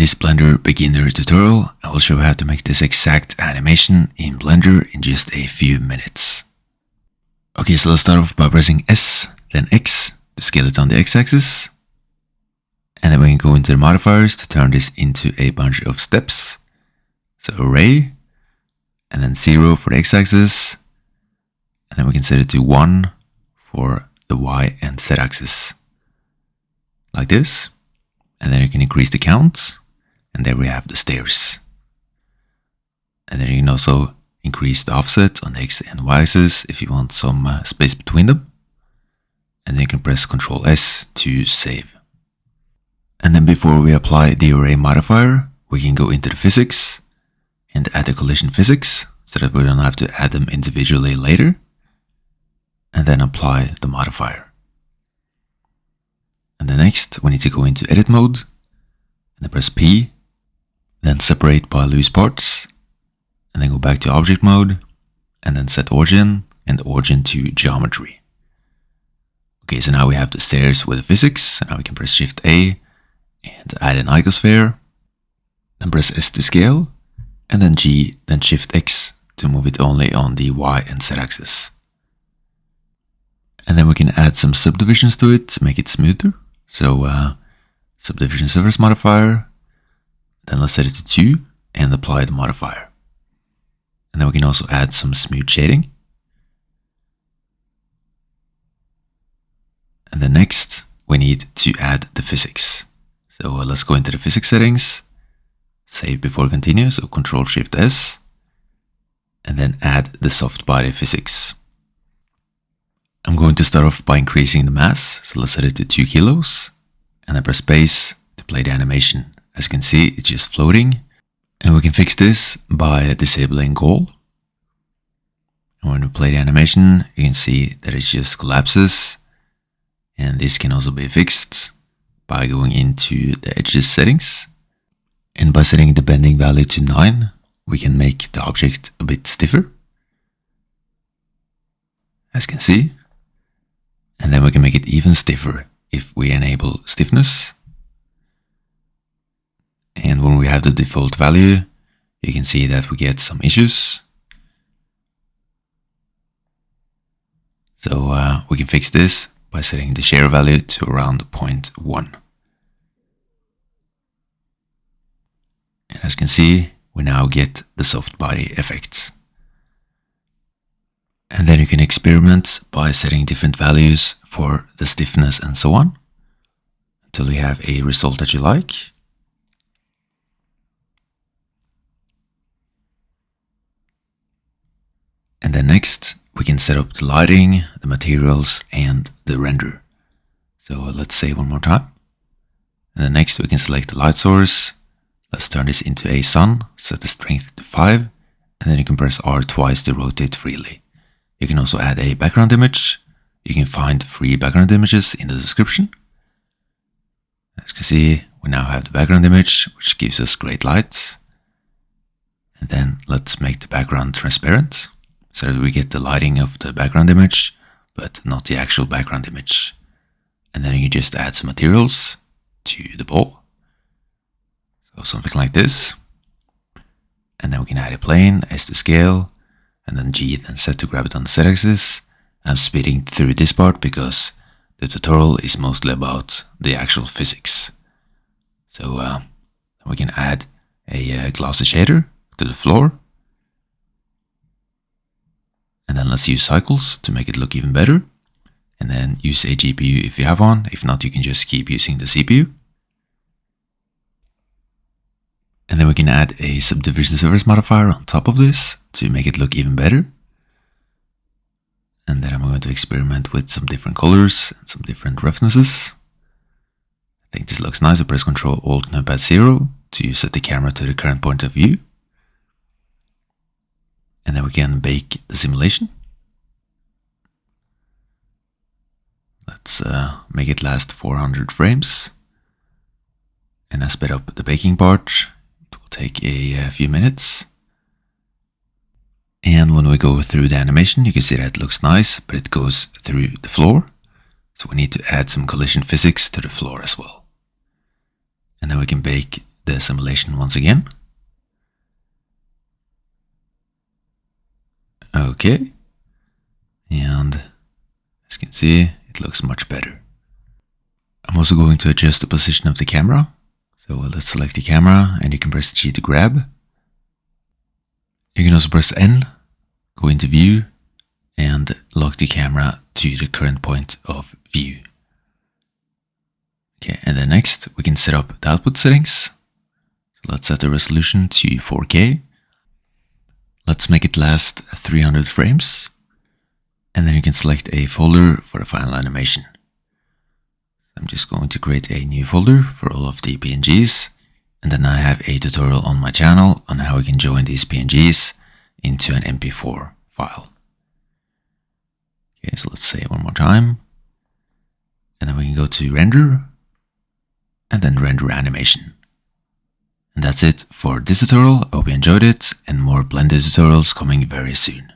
this Blender beginner tutorial, I will show you how to make this exact animation in Blender in just a few minutes. Okay, so let's start off by pressing S, then X to scale it on the X-axis. And then we can go into the modifiers to turn this into a bunch of steps. So array, and then 0 for the X-axis. And then we can set it to 1 for the Y and Z axis. Like this. And then you can increase the count. And there we have the stairs. And then you can also increase the offset on the X and Y axis if you want some space between them. And then you can press Ctrl S to save. And then before we apply the array modifier, we can go into the physics and add the collision physics so that we don't have to add them individually later. And then apply the modifier. And then next we need to go into edit mode and then press P, then separate by loose parts, and then go back to object mode and then set origin and origin to geometry. Okay, so now we have the stairs with the physics, and now we can press Shift A and add an icosphere, then press S to scale, and then G, then Shift X to move it only on the Y and Z axis. And then we can add some subdivisions to it to make it smoother. So subdivision surface modifier, then let's set it to 2 and apply the modifier. And then we can also add some smooth shading. And then next we need to add the physics. So let's go into the physics settings, save before continue, so Ctrl Shift S, and then add the soft body physics. I'm going to start off by increasing the mass, so let's set it to 2 kilos, and then press space to play the animation. As you can see, it's just floating, and we can fix this by disabling goal. And when we play the animation, you can see that it just collapses, and this can also be fixed by going into the edges settings. And by setting the bending value to 9, we can make the object a bit stiffer, as you can see. And then we can make it even stiffer if we enable stiffness. And when we have the default value, you can see that we get some issues. So we can fix this by setting the shear value to around 0.1. And as you can see, we now get the soft body effect. And then you can experiment by setting different values for the stiffness and so on, until you have a result that you like. And then next, we can set up the lighting, the materials, and the render. So let's say one more time. And then next we can select the light source. Let's turn this into a sun, set the strength to 5, and then you can press R twice to rotate freely. You can also add a background image. You can find free background images in the description. As you can see, we now have the background image, which gives us great light. And then let's make the background transparent, so that we get the lighting of the background image, but not the actual background image. And then you can just add some materials to the ball. So something like this. And then we can add a plane, S to scale, and then G, then set to grab it on the Z-axis. I'm speeding through this part because the tutorial is mostly about the actual physics. So we can add a glossy shader to the floor. And then let's use cycles to make it look even better. And then use a GPU if you have one. If not, you can just keep using the CPU. And then we can add a subdivision surface modifier on top of this to make it look even better. And then I'm going to experiment with some different colors and some different roughnesses. I think this looks nice. I press Ctrl Alt Numpad 0 to set the camera to the current point of view. And then we can bake the simulation. Let's make it last 400 frames. And I sped up the baking part. It will take a few minutes. And when we go through the animation, you can see that it looks nice, but it goes through the floor. So we need to add some collision physics to the floor as well. And then we can bake the simulation once again. Okay. And as you can see, it looks much better. I'm also going to adjust the position of the camera. So let's select the camera and you can press G to grab. You can also press N, go into view and lock the camera to the current point of view. Okay, and then next we can set up the output settings. So let's set the resolution to 4K. Let's make it last 300 frames. And then you can select a folder for the final animation. I'm just going to create a new folder for all of the PNGs. And then I have a tutorial on my channel on how we can join these PNGs into an MP4 file. Okay, so let's say it one more time. And then we can go to render and then render animation. And that's it for this tutorial. I hope you enjoyed it, and more Blender tutorials coming very soon.